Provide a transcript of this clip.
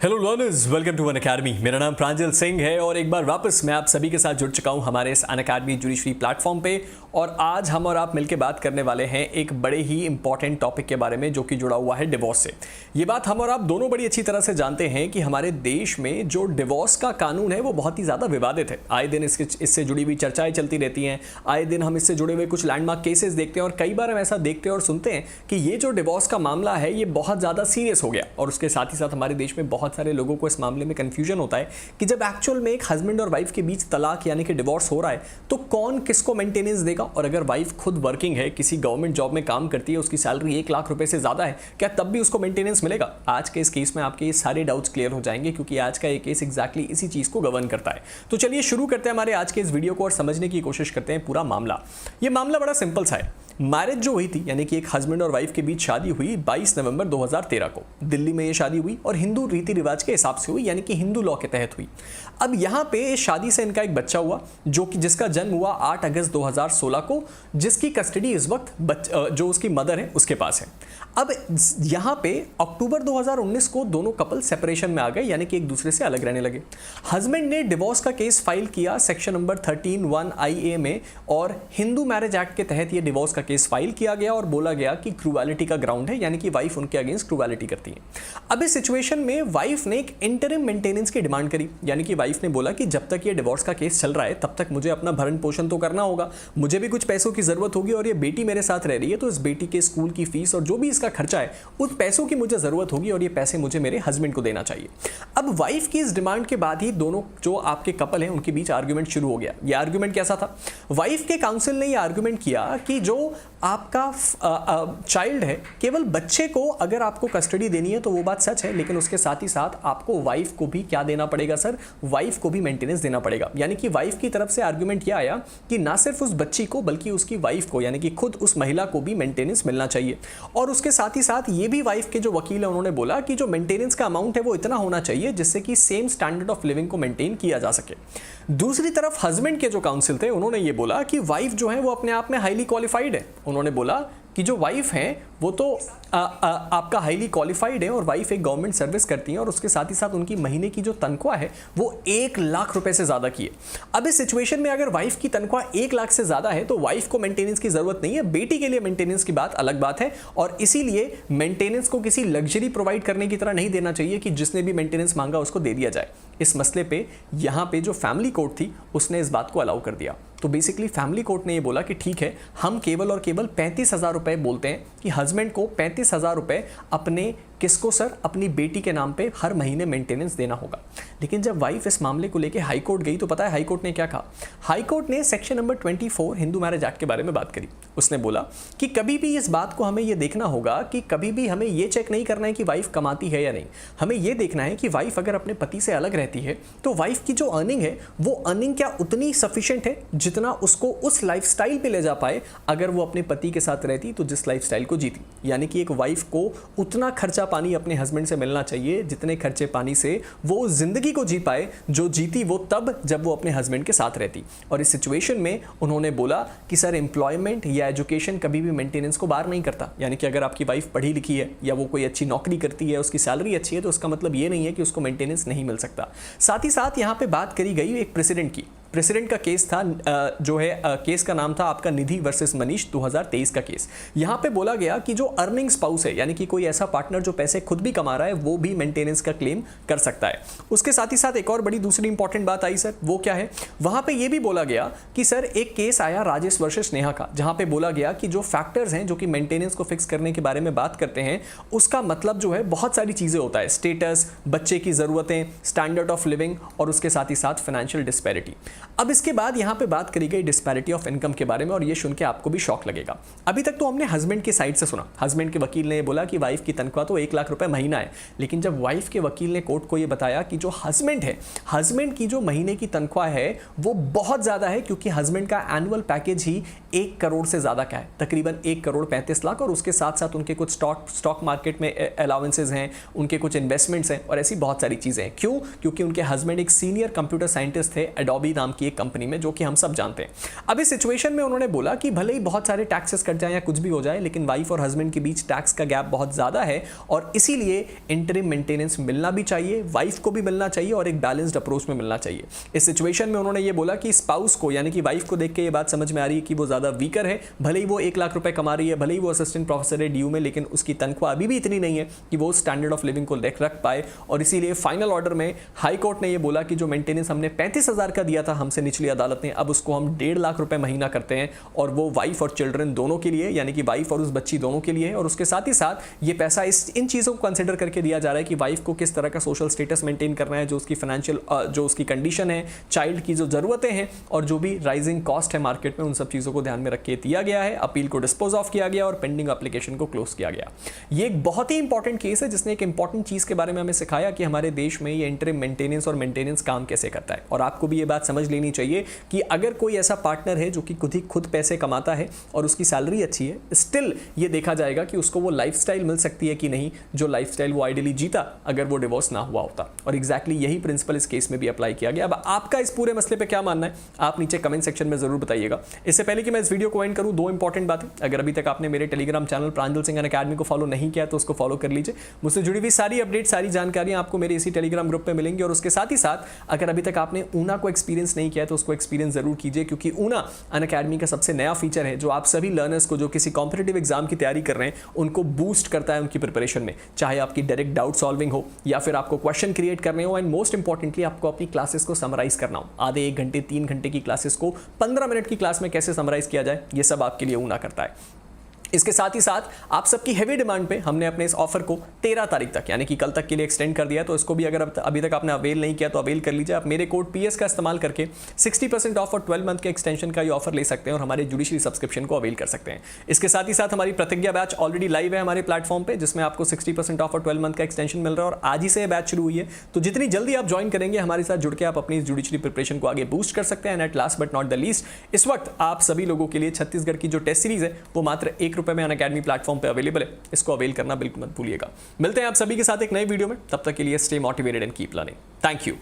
Hello learners, welcome to Unacademy. मेरा नाम प्रांजल सिंह है और एक बार वापस मैं आप सभी के साथ जुड़ चुका हूं हमारे इस अनअकैडमी जुडिशरी प्लेटफॉर्म पे। और आज हम और आप मिलकर बात करने वाले हैं एक बड़े ही इंपॉर्टेंट टॉपिक के बारे में जो कि जुड़ा हुआ है डिवोर्स से। ये बात हम और आप दोनों बड़ी अच्छी तरह से जानते हैं कि हमारे देश में जो डिवोर्स का कानून है वो बहुत ही ज़्यादा विवादित है। आए दिन इससे जुड़ी हुई चर्चाएं चलती रहती हैं, आए दिन हम इससे जुड़े हुए कुछ लैंडमार्क केसेस देखते हैं और कई बार हम ऐसा देखते हैं और सुनते हैं कि ये जो डिवोर्स का मामला है ये बहुत ज़्यादा सीरियस हो गया। और उसके साथ ही साथ हमारे देश में बहुत सारे लोगों को इस मामले में कंफ्यूजन होता है कि जब एक्चुअल में एक हस्बैंड और वाइफ के बीच तलाक यानी कि डिवोर्स हो रहा है तो कौन किसको मेंटेनेंस देगा। और अगर वाइफ खुद वर्किंग है, किसी गवर्नमेंट जॉब में काम करती है, उसकी सैलरी 1 लाख रुपए से ज्यादा है, क्या तब भी उसको मेंटेनेंस मिलेगा? आज के इस केस में आपके ये सारे डाउट्स क्लियर हो जाएंगे क्योंकि आज का ये केस एग्जैक्टली इसी चीज को गवर्न करता है। तो चलिए शुरू करते हैं हमारे आज के इस वीडियो को और समझने की कोशिश करते हैं पूरा मामला। ये मामला बड़ा सिंपल सा है। मैरिज जो हुई थी यानी कि एक हस्बैंड और वाइफ के बीच शादी हुई 22 नवंबर 2013 को दिल्ली में ये शादी हुई और हिंदू रीति रिवाज के हिसाब से हुई यानी कि हिंदू लॉ के तहत हुई। अब यहाँ पे इस शादी से इनका एक बच्चा हुआ जिसका जन्म हुआ 8 अगस्त 2016 को, जिसकी कस्टडी इस वक्त जो उसकी मदर है उसके पास है। अब यहाँ पे अक्टूबर 2019 को दोनों कपल सेपरेशन में आ गए यानी कि एक दूसरे से अलग रहने लगे। हस्बैंड ने डिवोर्स का केस फाइल किया सेक्शन नंबर 13(1) IA में और हिंदू मैरिज एक्ट के तहत ये डिवोर्स का केस फाइल किया गया और बोला गया कि क्रूएलिटी का ग्राउंड है यानी कि वाइफ उनके अगेंस्ट क्रूएलिटी करती है। अब इस सिचुएशन में वाइफ ने एक इंटरिम मेंटेनेंस की डिमांड करी यानी कि वाइफ ने बोला कि जब तक ये डिवोर्स का केस चल रहा है तब तक मुझे अपना भरण पोषण तो करना होगा, मुझे भी कुछ पैसों की जरूरत होगी और ये बेटी मेरे साथ रह रही है तो इस बेटी के स्कूल की फीस और जो भी इसका खर्चा है उस पैसों की मुझे जरूरत होगी और ये पैसे मुझे मेरे हस्बैंड को देना चाहिए। अब वाइफ की इस डिमांड के बाद ही दोनों जो आपके कपल हैं उनके बीच आर्गुमेंट शुरू हो गया। ये आर्गुमेंट कैसा था? वाइफ के काउंसिल ने ये आर्गुमेंट किया कि जो आपका चाइल्ड है, केवल बच्चे को अगर आपको कस्टडी देनी है तो वो बात सच है, लेकिन उसके साथ ही साथ आपको वाइफ को भी क्या देना पड़ेगा सर? वाइफ को भी मेंटेनेंस देना पड़ेगा। यानी कि वाइफ की तरफ से आर्गुमेंट यह आया कि ना सिर्फ उस बच्ची को बल्कि उसकी वाइफ को यानी कि खुद उस महिला को भी मेंटेनेंस मिलना चाहिए। और उसके साथ ही साथ ये भी वाइफ के जो वकील है उन्होंने बोला कि जो मेंटेनेंस का अमाउंट है वो इतना होना चाहिए जिससे कि सेम स्टैंडर्ड ऑफ लिविंग को मेंटेन किया जा सके। दूसरी तरफ हस्बैंड के जो काउंसिल थे उन्होंने ये बोला कि वाइफ जो है वो अपने आप में हाईली क्वालिफाइड है। उन्होंने बोला कि जो वाइफ है वो तो आपका हाईली क्वालिफाइड है और वाइफ एक गवर्नमेंट सर्विस करती है और उसके साथ ही साथ उनकी महीने की जो तनख्वाह है वो 1 लाख रुपए से ज्यादा की है। अब इस सिचुएशन में अगर वाइफ की तनख्वाह 1 लाख से ज्यादा है तो वाइफ को मेंटेनेंस की जरूरत नहीं है, बेटी के लिए मेंटेनेंस की बात अलग बात है। और इसीलिए मेंटेनेंस को किसी लग्जरी प्रोवाइड करने की तरह नहीं देना चाहिए कि जिसने भी मेंटेनेंस मांगा उसको दे दिया जाए। इस मसले पे यहाँ पे जो फैमिली कोर्ट थी उसने इस बात को अलाउ कर दिया। तो बेसिकली फैमिली कोर्ट ने ये बोला कि ठीक है, हम केवल और केवल 35,000 रुपए बोलते हैं कि हस्बैंड को 35,000 रुपए अपने किसको सर? अपनी बेटी के नाम पे हर महीने मेंटेनेंस देना होगा। लेकिन जब वाइफ इस मामले को लेके हाई कोर्ट गई तो पता है हाई कोर्ट ने क्या कहा? हाई कोर्ट ने section number 24 Hindu marriage act के बारे में बात करी। उसने बोला कि कभी भी इस बात को हमें ये देखना होगा कि कभी भी हमें ये चेक नहीं करना है कि वाइफ कमाती है या नहीं। हमें ये देखना है कि वाइफ अगर अपने पति से अलग रहती है तो वाइफ की जो अर्निंग है वो अर्निंग क्या उतनी सफिशिएंट है जितना उसको उस लाइफस्टाइल पे ले जा पाए अगर वो अपने पति के साथ रहती तो जिस लाइफस्टाइल को जीती। यानी कि एक वाइफ को उतना खर्चा पानी अपने हस्बैंड से मिलना चाहिए जितने खर्चे पानी से वो जिंदगी को जी पाए जो जीती वो तब जब वो अपने हस्बैंड के साथ रहती। और इस सिचुएशन में उन्होंने बोला कि सर एम्प्लॉयमेंट या एजुकेशन कभी भी मेंटेनेंस को बाहर नहीं करता। यानी कि अगर आपकी वाइफ पढ़ी लिखी है या वो कोई अच्छी नौकरी करती है, उसकी सैलरी अच्छी है, तो उसका मतलब ये नहीं है कि उसको मेंटेनेंस नहीं मिल सकता। साथ ही साथ यहाँ पे बात करी गई एक प्रेसिडेंट की। प्रेसिडेंट का केस था जो है केस का नाम था आपका निधि वर्सेस मनीष 2023 का केस। यहां पे बोला गया कि जो अर्निंग स्पाउस है यानी कि कोई ऐसा पार्टनर जो पैसे खुद भी कमा रहा है वो भी मेंटेनेंस का क्लेम कर सकता है। उसके साथ ही साथ एक और बड़ी दूसरी इंपॉर्टेंट बात आई सर, वो क्या है? वहां पे ये भी बोला गया कि सर एक केस आया राजेश वर्सेस नेहा का, जहां पे बोला गया कि जो फैक्टर्स हैं जो कि मेंटेनेंस को फिक्स करने के बारे में बात करते हैं उसका मतलब जो है बहुत सारी चीजें होता है। स्टेटस, बच्चे की जरूरतें, स्टैंडर्ड ऑफ लिविंग और उसके साथ ही साथ फाइनेंशियल डिस्पैरिटी। अब इसके बाद यहां पे बात करी गई डिस्पैरिटी ऑफ इनकम के बारे में और ये सुन के आपको भी शॉक लगेगा। अभी तक तो हमने हस्बैंड की साइड से सुना, हस्बैंड के वकील ने बोला कि वाइफ की तनख्वाह तो 1 लाख रुपए महीना है। लेकिन जब वाइफ के वकील ने कोर्ट को ये बताया कि जो हस्बैंड है, हस्बैंड की जो महीने की तनख्वाह है वो बहुत ज्यादा है क्योंकि हस्बैंड का एनुअल पैकेज ही 1 करोड़ से ज़्यादा का है, तकरीबन 1 करोड़ 35 लाख, और उसके साथ साथ उनके कुछ स्टॉक मार्केट में अलाउंसेज हैं, उनके कुछ इन्वेस्टमेंट्स हैं और ऐसी बहुत सारी चीज़ें हैं। क्यों? क्योंकि उनके हस्बैंड एक सीनियर कंप्यूटर साइंटिस्ट थे एडोबी नाम की एक कंपनी में, जो कि हम सब जानते हैं। अब इस सिचुएशन में उन्होंने बोला कि भले ही बहुत सारे टैक्सेस कट जाए या कुछ भी हो जाए, लेकिन वाइफ और हस्बैंड के बीच टैक्स का गैप बहुत ज़्यादा है और इसीलिए इंटरिम मेंटेनेंस मिलना भी चाहिए, वाइफ को भी मिलना चाहिए और एक बैलेंस्ड अप्रोच में मिलना चाहिए। इस सिचुएशन में उन्होंने ये बोला कि स्पाउस को, यानी कि वाइफ को देख के ये बात समझ में आ रही है कि वो ज़्यादा वीकर है, भले ही वो 1 लाख रुपए कमा रही है, भले ही वो असिस्टेंट प्रोफेसर है DU में, लेकिन उसकी तनख्वाह अभी भी इतनी नहीं है कि वो स्टैंडर्ड ऑफ लिविंग को रख पाए। और इसीलिए फाइनल ऑर्डर में हाई कोर्ट ने ये बोला कि जो मेंटेनेंस हमने 35,000 का दिया था हमसे निचली अदालत ने, अब उसको हम 1.5 लाख रुपए महीना करते हैं, और वो वाइफ और चिल्ड्रन दोनों के लिए, यानी कि वाइफ और उस बच्ची दोनों के लिए है। और उसके साथ ही साथ ये पैसा इन चीज़ों को कंसिडर करके दिया जा रहा है कि वाइफ को किस तरह का सोशल स्टेटस मेंटेन करना है, जो उसकी फाइनेंशियल जो उसकी कंडीशन है, चाइल्ड की जो ज़रूरतें हैं और जो भी राइजिंग कॉस्ट है मार्केट में, उन सब चीज़ों को ध्यान में रख के दिया गया है। अपील को डिस्पोज ऑफ किया गया और पेंडिंग एप्लीकेशन को क्लोज किया गया। ये एक बहुत ही इंपॉर्टेंट केस है जिसने एक इंपॉर्टेंट चीज़ के बारे में हमें सिखाया कि हमारे देश में ये इंटरिम मेंटेनेंस और मेंटेनेंस काम कैसे करता है। और आपको भी ये बात समझ लेनी चाहिए कि अगर कोई ऐसा पार्टनर है जो कि खुद पैसे कमाता है और उसकी सैलरी अच्छी है, स्टिल ये देखा जाएगा कि उसको वो लाइफस्टाइल मिल सकती है कि नहीं जो लाइफस्टाइल वो आइडियली जीता अगर वो डिवोर्स ना हुआ होता। और एग्जैक्टली यही प्रिंसिपल इस केस में भी अप्लाई किया गया। अब आपका इस पूरे मसले पे क्या मानना है आप नीचे कमेंट सेक्शन में जरूर बताइएगा। इससे पहले कि मैं इस वीडियो को एंड करूं, 2 इंपॉर्टेंट बातें। अगर अभी तक आपने मेरे टेलीग्राम चैनल प्रांजल सिंह अकेडमी को फॉलो नहीं किया तो उसको फॉलो कर लीजिए। मुझसे जुड़ी हुई सारी अपडेट, सारी जानकारियां आपको मेरे इसी टेलीग्राम ग्रुप पे मिलेंगी। और उसके साथ ही साथ अगर अभी तक आपने ऊना को एक्सपीरियंस नहीं किया तो उसको एक्सपीरियंस जरूर कीजिए, क्योंकि ऊना अनअकैडमी का सबसे नया फीचर है जो आप सभी लर्नर्स को जो किसी कॉम्पिटिटिव एग्जाम की तैयारी कर रहे हैं उनको बूस्ट करता है उनकी प्रिपरेशन में, चाहे आपकी डायरेक्ट डाउट सॉल्विंग हो या फिर आपको क्वेश्चन क्रिएट करने हो, एंड मोस्ट इंपॉर्टेंटली आपको अपनी क्लासेस को समराइज करना हो। आधे 1 घंटे 3 घंटे की क्लासेस को 15 मिनट की क्लास में कैसे समराइज किया जाए, ये सब आपके लिए ऊना करता है। इसके साथ ही साथ आप सबकी हेवी डिमांड पे हमने अपने इस ऑफर को 13 तारीख तक, यानी कि कल तक के लिए एक्सटेंड कर दिया। तो इसको भी अगर अभी तक आपने अवेल नहीं किया तो अवेल कर लीजिए। आप मेरे कोड PS का इस्तेमाल करके 60% ऑफ और 12 मंथ के एक्सटेंशन का ये ऑफर ले सकते हैं और हमारे जुडिशरी सब्सक्रिप्शन को अवेल कर सकते हैं। इसके साथ ही साथ हमारी प्रतिज्ञा बैच ऑलरेडी लाइव है हमारे प्लेटफॉर्म पे, जिसमें आपको 60% ऑफ और 12 मंथ का एक्सटेंशन मिल रहा है और आज ही से ये बैच शुरू हुई है। तो जितनी जल्दी आप ज्वाइन करेंगे हमारे साथ जुड़ के आप अपनी जुडिशरी प्रिपरेशन को आगे बूस्ट कर सकते हैं। And at last but not the least, इस वक्त आप सभी लोगों के लिए छत्तीसगढ़ की जो टेस्ट सीरीज है वो मात्र ₹1 में अनअकैडमी प्लेटफॉर्म पे अवेलेबल है। इसको अवेल करना बिल्कुल मत भूलिएगा। मिलते हैं आप सभी के साथ एक नए वीडियो में, तब तक के लिए stay motivated and keep learning. Thank you.